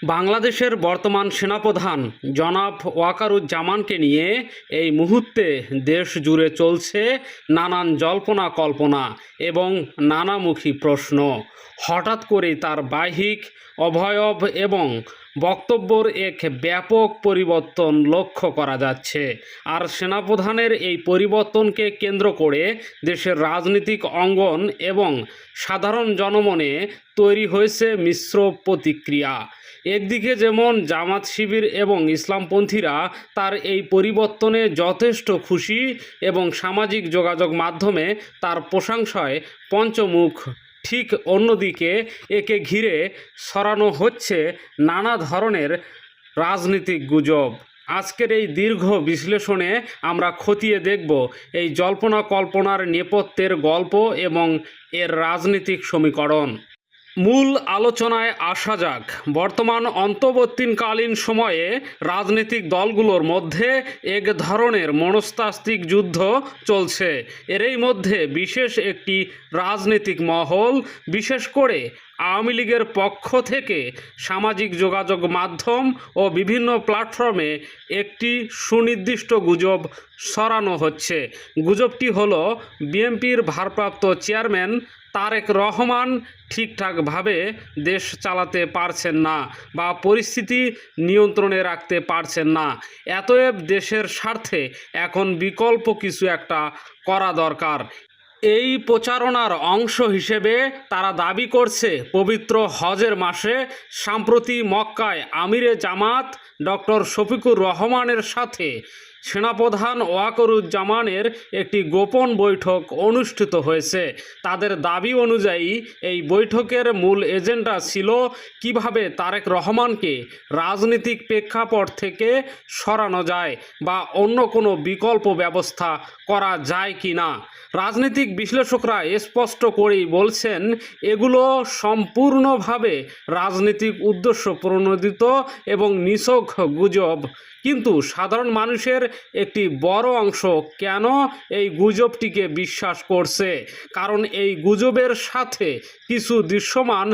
বাংলাদেশের বর্তমান সেনাপ্রধান জনাব ওয়াকারুজ্জামানকে নিয়ে এই মুহূর্তে দেশ জুড়ে চলছে নানান জল্পনা কল্পনা এবং নানামুখী প্রশ্ন। হঠাৎ করেই তার বাহ্যিক অবয়ব এবং বক্তব্যের এক ব্যাপক পরিবর্তন লক্ষ্য করা যাচ্ছে। আর সেনাপ্রধানের এই পরিবর্তনকে কেন্দ্র করে দেশের রাজনৈতিক অঙ্গন এবং সাধারণ জনমনে তৈরি হয়েছে মিশ্র প্রতিক্রিয়া। একদিকে যেমন জামাত শিবির এবং ইসলামপন্থীরা তার এই পরিবর্তনে যথেষ্ট খুশি এবং সামাজিক যোগাযোগ মাধ্যমে তার প্রশংসায় পঞ্চমুখ, ঠিক অন্যদিকে একে ঘিরে ছড়ানো হচ্ছে নানা ধরনের রাজনৈতিক গুজব। আজকের এই দীর্ঘ বিশ্লেষণে আমরা খতিয়ে দেখব এই জল্পনা কল্পনার নেপথ্যের গল্প এবং এর রাজনৈতিক সমীকরণ। মূল আলোচনায় আসা যাক। বর্তমান অন্তর্বর্তীকালীন সময়ে রাজনৈতিক দলগুলোর মধ্যে এক ধরনের মনস্তাত্ত্বিক যুদ্ধ চলছে। এরই মধ্যে বিশেষ একটি রাজনৈতিক মহল, বিশেষ করে আওয়ামী লীগের পক্ষ থেকে সামাজিক যোগাযোগ মাধ্যম ও বিভিন্ন প্ল্যাটফর্মে একটি সুনির্দিষ্ট গুজব ছড়ানো হচ্ছে। গুজবটি হলো বিএনপির ভারপ্রাপ্ত চেয়ারম্যান তারেক রহমান ঠিকঠাকভাবে দেশ চালাতে পারছেন না বা পরিস্থিতি নিয়ন্ত্রণে রাখতে পারছেন না। এতএব দেশের স্বার্থে এখন বিকল্প কিছু একটা করা দরকার। এই প্রচারণার অংশ হিসেবে তারা দাবি করছে, পবিত্র হজের মাসে সম্প্রতি মক্কায় আমিরে জামাত ডক্টর শফিকুর রহমানের সাথে সেনাপ্রধান ওয়াকারুজ্জামানের একটি গোপন বৈঠক অনুষ্ঠিত হয়েছে। তাদের দাবি অনুযায়ী এই বৈঠকের মূল এজেন্ডা ছিল কিভাবে তারেক রহমানকে রাজনৈতিক প্রেক্ষাপট থেকে সরানো যায় বা অন্য কোনো বিকল্প ব্যবস্থা করা যায় কি না। রাজনৈতিক বিশ্লেষকরা স্পষ্ট করেই বলছেন, এগুলো সম্পূর্ণভাবে রাজনৈতিক উদ্দেশ্য প্রণোদিত এবং নিছক গুজব। কিন্তু সাধারণ মানুষের একটি বড় অংশ কেন এই গুজবটিকে বিশ্বাস করছে? কারণ এই গুজবের সাথে কিছু দৃশ্যমান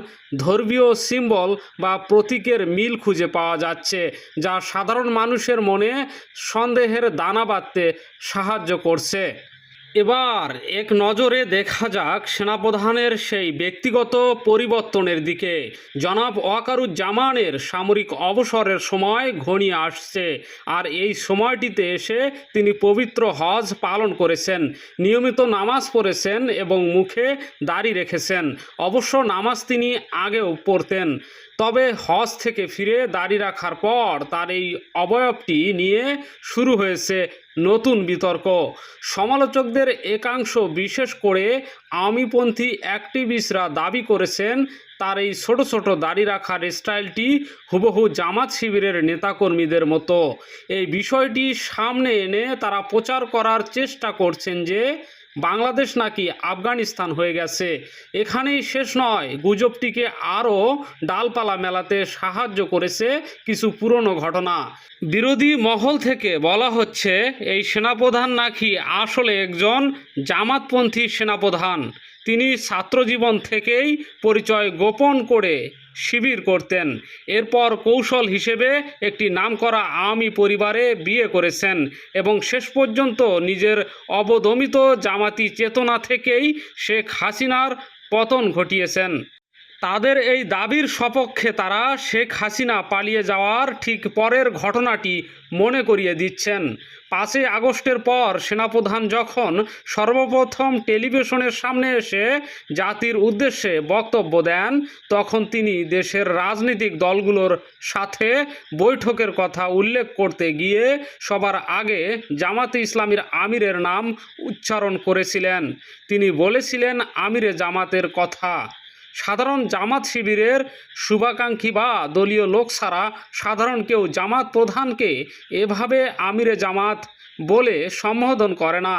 ধর্মীয় সিম্বল বা প্রতীকের মিল খুঁজে পাওয়া যাচ্ছে, যা সাধারণ মানুষের মনে সন্দেহের দানা বাঁধতে সাহায্য করছে। এবার এক নজরে দেখা যাক সেনাপ্রধানের সেই ব্যক্তিগত পরিবর্তনের দিকে। জনাব ওয়াকারুজ্জামানের সামরিক অবসরের সময় ঘনিয়ে আসছে, আর এই সময়টিতে এসে তিনি পবিত্র হজ পালন করেছেন, নিয়মিত নামাজ পড়েছেন এবং মুখে দাড়ি রেখেছেন। অবশ্য নামাজ তিনি আগেও পড়তেন, তবে হজ থেকে ফিরে দাড়ি রাখার পর তার এই অবয়বটি নিয়ে শুরু হয়েছে নতুন বিতর্ক। সমালোচকদের একাংশ, বিশেষ করে আওয়ামীপন্থী অ্যাক্টিভিস্টরা দাবি করেছেন তার এই ছোট ছোট দাড়ি রাখার স্টাইলটি হুবহু জামাত শিবিরের নেতাকর্মীদের মতো। এই বিষয়টি সামনে এনে তারা প্রচার করার চেষ্টা করছেন যে বাংলাদেশ নাকি আফগানিস্তান হয়ে গেছে। এখানেই শেষ নয়, গুজবটিকে আরও ডালপালা মেলাতে সাহায্য করেছে কিছু পুরনো ঘটনা। বিরোধী মহল থেকে বলা হচ্ছে এই সেনাপ্রধান নাকি আসলে একজন জামাতপন্থী সেনাপ্রধান। তিনি ছাত্রজীবন থেকেই পরিচয় গোপন করে শিবির করতেন, এরপর কৌশল হিসেবে একটি নামকরা আওয়ামী পরিবারে বিয়ে করেছেন এবং শেষ পর্যন্ত নিজের অবদমিত জামাতি চেতনা থেকেই শেখ হাসিনার পতন ঘটিয়েছেন। তাদের এই দাবির সপক্ষে তারা শেখ হাসিনা পালিয়ে যাওয়ার ঠিক পরের ঘটনাটি মনে করিয়ে দিচ্ছেন। 5ই আগস্টের পর সেনাপ্রধান যখন সর্বপ্রথম টেলিভিশনের সামনে এসে জাতির উদ্দেশ্যে বক্তব্য দেন, তখন তিনি দেশের রাজনৈতিক দলগুলোর সাথে বৈঠকের কথা উল্লেখ করতে গিয়ে সবার আগে জামাতে ইসলামীর আমিরের নাম উচ্চারণ করেছিলেন। তিনি বলেছিলেন আমিরে জামাতের কথা। সাধারণ জামাত শিবিরের শুভাকাঙ্ক্ষী বা দলীয় লোক ছাড়া সাধারণ কেউ জামাত প্রধানকে এভাবে আমিরে জামাত বলে সম্বোধন করে না।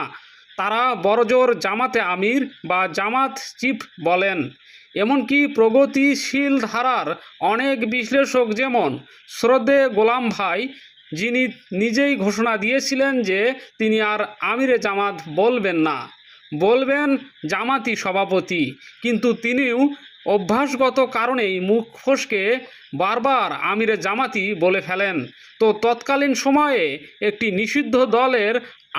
তারা বড়জোর জামাতে আমির বা জামাত চিফ বলেন। এমনকি প্রগতিশীল ধারার অনেক বিশ্লেষক, যেমন শ্রদ্ধেয় গোলাম ভাই, যিনি নিজেই ঘোষণা দিয়েছিলেন যে তিনি আর আমিরে জামাত বলবেন না, বলবেন জামাতি সভাপতি, কিন্তু তিনিও অভ্যাসগত কারণেই মুখ ফসকে বারবার আমিরে জামাতি বলে ফেলেন। তো তৎকালীন সময়ে একটি নিষিদ্ধ দলের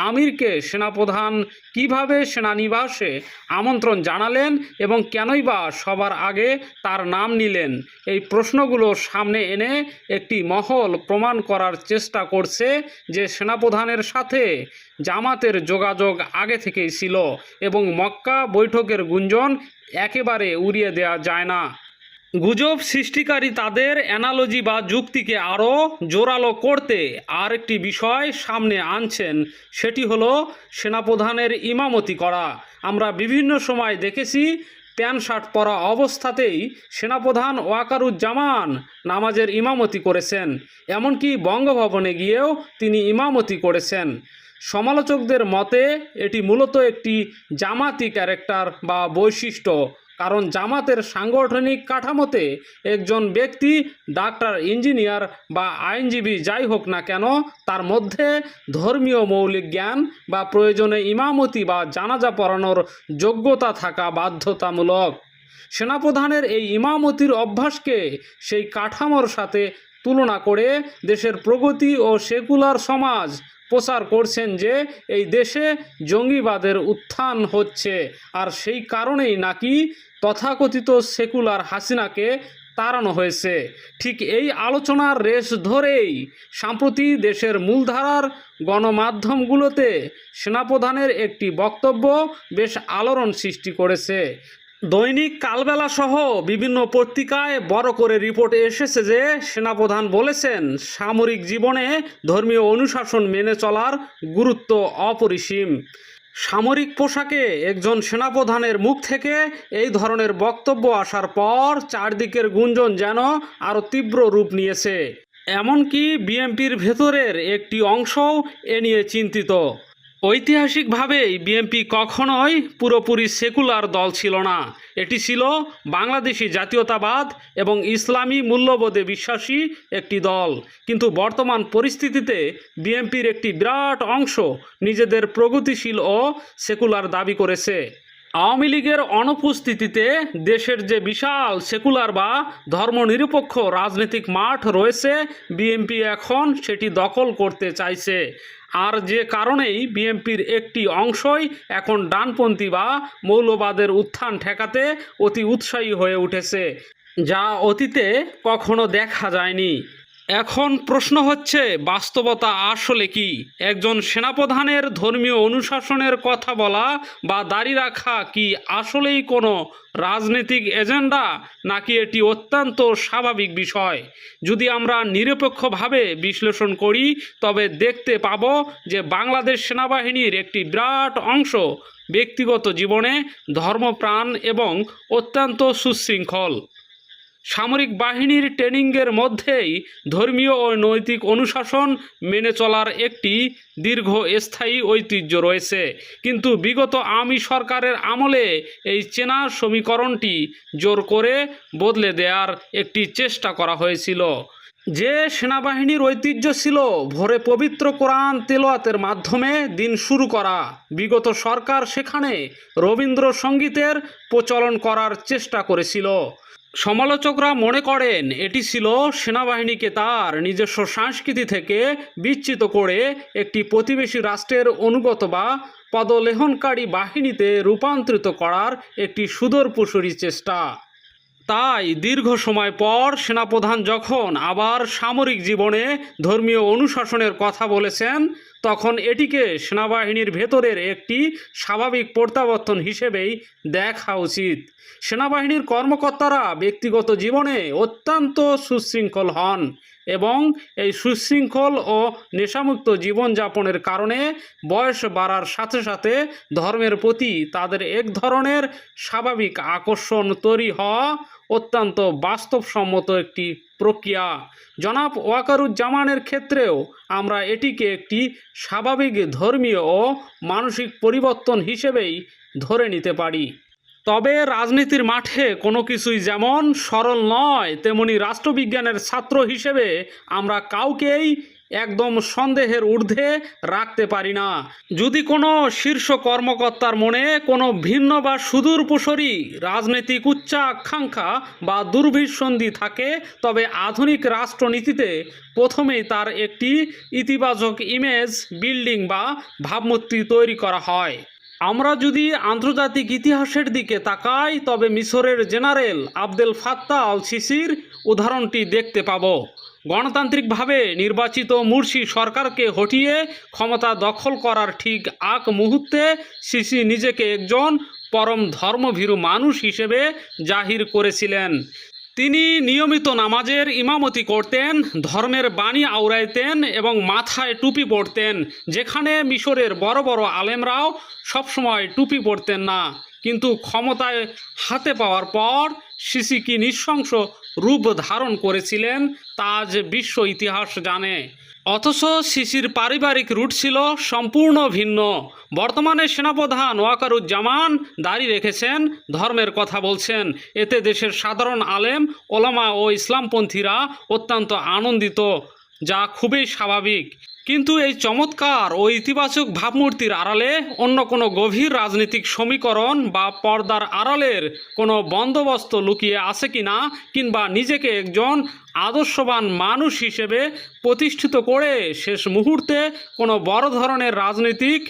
আমিরকে সেনাপ্রধান কিভাবে সেনানিবাসে আমন্ত্রণ জানালেন এবং কেনই বা সবার আগে তার নাম নিলেন, এই প্রশ্নগুলো সামনে এনে একটি মহল প্রমাণ করার চেষ্টা করছে যে সেনাপ্রধানের সাথে জামাতের যোগাযোগ আগে থেকেই ছিল এবং মক্কা বৈঠকের গুঞ্জন একেবারে উড়িয়ে দেওয়া যায় না। গুজব সৃষ্টিকারী তাদের অ্যানালজি বা যুক্তিকে আরও জোরালো করতে আরেকটি বিষয় সামনে আনছেন, সেটি হলো সেনাপ্রধানের ইমামতি করা। আমরা বিভিন্ন সময় দেখেছি প্যান্ট শার্ট পরা অবস্থাতেই সেনাপ্রধান ওয়াকারুজ্জামান নামাজের ইমামতি করেছেন, এমনকি বঙ্গভবনে গিয়েও তিনি ইমামতি করেছেন। সমালোচকদের মতে এটি মূলত একটি জামাতি ক্যারেক্টার বা বৈশিষ্ট্য, কারণ জামাতের সাংগঠনিক কাঠামোতে একজন ব্যক্তি ডাক্তার, ইঞ্জিনিয়ার বা আইনজীবী যাই হোক না কেন, তার মধ্যে ধর্মীয় মৌলিক জ্ঞান বা প্রয়োজনে ইমামতি বা জানাজা পড়ানোর যোগ্যতা থাকা বাধ্যতামূলক। সেনাপ্রধানের এই ইমামতির অভ্যাসকে সেই কাঠামোর সাথে তুলনা করে দেশের প্রগতি ও সেকুলার সমাজ প্রচার করছেন যে এই দেশে জঙ্গিবাদের উত্থান হচ্ছে, আর সেই কারণেই নাকি তথাকথিত সেকুলার হাসিনাকে তাড়ানো হয়েছে। ঠিক এই আলোচনার রেশ ধরেই সম্প্রতি দেশের মূলধারার গণমাধ্যমগুলোতে সেনাপ্রধানের একটি বক্তব্য বেশ আলোড়ন সৃষ্টি করেছে। দৈনিক কালবেলা সহ বিভিন্ন পত্রিকায় বড় করে রিপোর্ট এসেছে যে সেনাপ্রধান বলেছেন সামরিক জীবনে ধর্মীয় অনুশাসন মেনে চলার গুরুত্ব অপরিসীম। সামরিক পোশাকে একজন সেনাপ্রধানের মুখ থেকে এই ধরনের বক্তব্য আসার পর চারদিকের গুঞ্জন যেন আরও তীব্র রূপ নিয়েছে। এমনকি বিএনপির ভেতরের একটি অংশও এ নিয়ে চিন্তিত। ঐতিহাসিকভাবেই বিএনপি কখনোই পুরোপুরি সেকুলার দল ছিল না। এটি ছিল বাংলাদেশি জাতীয়তাবাদ এবং ইসলামী মূল্যবোধে বিশ্বাসী একটি দল। কিন্তু বর্তমান পরিস্থিতিতে বিএনপির একটি বিরাট অংশ নিজেদের প্রগতিশীল ও সেকুলার দাবি করেছে। আওয়ামী লীগের অনুপস্থিতিতে দেশের যে বিশাল সেকুলার বা ধর্মনিরপেক্ষ রাজনৈতিক মাঠ রয়েছে, বিএনপি এখন সেটি দখল করতে চাইছে। আর যে কারণেই বিএনপির একটি অংশই এখন ডানপন্থী বা মৌলবাদের উত্থান ঠেকাতে অতি উৎসাহী হয়ে উঠেছে, যা অতীতে কখনো দেখা যায়নি। এখন প্রশ্ন হচ্ছে, বাস্তবতা আসলে কি? একজন সেনাপ্রধানের ধর্মীয় অনুশাসনের কথা বলা বা দাড়ি রাখা কি আসলেই কোনো রাজনৈতিক এজেন্ডা, নাকি এটি অত্যন্ত স্বাভাবিক বিষয়? যদি আমরা নিরপেক্ষভাবে বিশ্লেষণ করি তবে দেখতে পাব যে বাংলাদেশ সেনাবাহিনীর একটি বিরাট অংশ ব্যক্তিগত জীবনে ধর্মপ্রাণ এবং অত্যন্ত সুশৃঙ্খল। সামরিক বাহিনীর ট্রেনিংয়ের মধ্যেই ধর্মীয় ও নৈতিক অনুশাসন মেনে চলার একটি দীর্ঘস্থায়ী ঐতিহ্য রয়েছে। কিন্তু বিগত আওয়ামী সরকারের আমলে এই চেনা সমীকরণটি জোর করে বদলে দেওয়ার একটি চেষ্টা করা হয়েছিল। যে সেনাবাহিনীর ঐতিহ্য ছিল ভোরে পবিত্র কোরআন তেলাওয়াতের মাধ্যমে দিন শুরু করা, বিগত সরকার সেখানে রবীন্দ্রসঙ্গীতের প্রচলন করার চেষ্টা করেছিল। সমালোচকরা মনে করেন এটি ছিল সেনাবাহিনীকে তার নিজস্ব সংস্কৃতি থেকে বিচ্যুত করে একটি প্রতিবেশী রাষ্ট্রের অনুগত বা পদলেহনকারী বাহিনীতে রূপান্তরিত করার একটি সুদূরপ্রসারী চেষ্টা। তাই দীর্ঘ সময় পর সেনাপ্রধান যখন আবার সামরিক জীবনে ধর্মীয় অনুশাসনের কথা বলেছেন, তখন এটিকে সেনাবাহিনীর ভেতরের একটি স্বাভাবিক প্রত্যাবর্তন হিসেবেই দেখা উচিত। সেনাবাহিনীর কর্মকর্তারা ব্যক্তিগত জীবনে অত্যন্ত সুশৃঙ্খল হন এবং এই সুশৃঙ্খল ও নেশামুক্ত জীবনযাপনের কারণে বয়স বাড়ার সাথে সাথে ধর্মের প্রতি তাদের এক ধরনের স্বাভাবিক আকর্ষণ তৈরি হওয়া অত্যন্ত বাস্তবসম্মত একটি প্রক্রিয়া। জনাব ওয়াকারুজ্জামানের ক্ষেত্রেও আমরা এটিকে একটি স্বাভাবিক ধর্মীয় ও মানসিক পরিবর্তন হিসেবেই ধরে নিতে পারি। তবে রাজনীতির মাঠে কোনো কিছুই যেমন সরল নয়, তেমনি রাষ্ট্রবিজ্ঞানের ছাত্র হিসেবে আমরা কাউকেই একদম সন্দেহের ঊর্ধ্বে রাখতে পারি না। যদি কোনো শীর্ষ কর্মকর্তার মনে কোনো ভিন্ন বা সুদূরপ্রসারী রাজনৈতিক উচ্চাকাঙ্ক্ষা বা দুর্বিসন্ধি থাকে, তবে আধুনিক রাষ্ট্রনীতিতে প্রথমেই তার একটি ইতিবাচক ইমেজ বিল্ডিং বা ভাবমূর্তি তৈরি করা হয়। আমরা যদি আন্তর্জাতিক ইতিহাসের দিকে তাকাই, তবে মিশরের জেনারেল আবদেল ফাত্তাহ আল সিসির উদাহরণটি দেখতে পাব। গণতান্ত্রিকভাবে নির্বাচিত মুরসি সরকারকে হটিয়ে ক্ষমতা দখল করার ঠিক আগ মুহূর্তে সিসি নিজেকে একজন পরম ধর্মভীরু মানুষ হিসেবে জাহির করেছিলেন। তিনি নিয়মিত নামাজের ইমামতি করতেন, ধর্মের বাণী আওড়াইতেন এবং মাথায় টুপি পরতেন, যেখানে মিশরের বড় বড় আলেমরাও সবসময় টুপি পরতেন না। কিন্তু ক্ষমতায় হাতে পাওয়ার পর সিসি কি নৃশংস রূপ ধারণ করেছিলেন তা আজ বিশ্ব ইতিহাস জানে। অথচ সিসির পারিবারিক রুট ছিল সম্পূর্ণ ভিন্ন। বর্তমানে সেনাপ্রধান ওয়াকারুজ্জামান দাড়ি রেখেছেন, ধর্মের কথা বলছেন। এতে দেশের সাধারণ আলেম, ওলামা ও ইসলামপন্থীরা অত্যন্ত আনন্দিত, যা খুবই স্বাভাবিক। কিন্তু এই চমৎকার ও ইতিবাচক ভাবমূর্তির আড়ালে অন্য কোনো গভীর রাজনৈতিক সমীকরণ বা পর্দার আড়ালের কোনো বন্দোবস্ত লুকিয়ে আছে কিনা, কিংবা নিজেকে একজন আদর্শবান মানুষ হিসেবে প্রতিষ্ঠিত করে শেষ মুহূর্তে কোনো বড় ধরনের রাজনৈতিক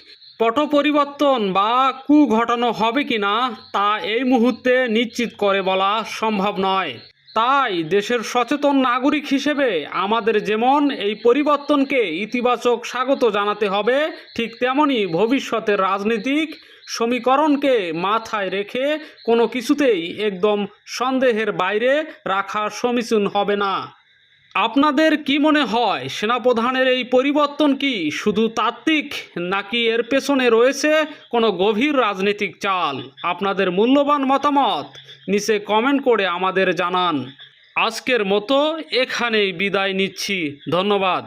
পট পরিবর্তন বা কু ঘটানো হবে কিনা, তা এই মুহূর্তে নিশ্চিত করে বলা সম্ভব নয়। তাই দেশের সচেতন নাগরিক হিসেবে আমাদের যেমন এই পরিবর্তনকে ইতিবাচক স্বাগত জানাতে হবে, ঠিক তেমনই ভবিষ্যতের রাজনৈতিক সমীকরণকে মাথায় রেখে কোনো কিছুতেই একদম সন্দেহের বাইরে রাখা সমীচীন হবে না। আপনাদের কি মনে হয়, সেনাপ্রধানের এই পরিবর্তন কি শুধু তাত্ত্বিক, নাকি এর পেছনে রয়েছে কোনো গভীর রাজনৈতিক চাল? আপনাদের মূল্যবান মতামত নিচে কমেন্ট করে আমাদের জানান। আজকের মতো এখানেই বিদায় নিচ্ছি। ধন্যবাদ।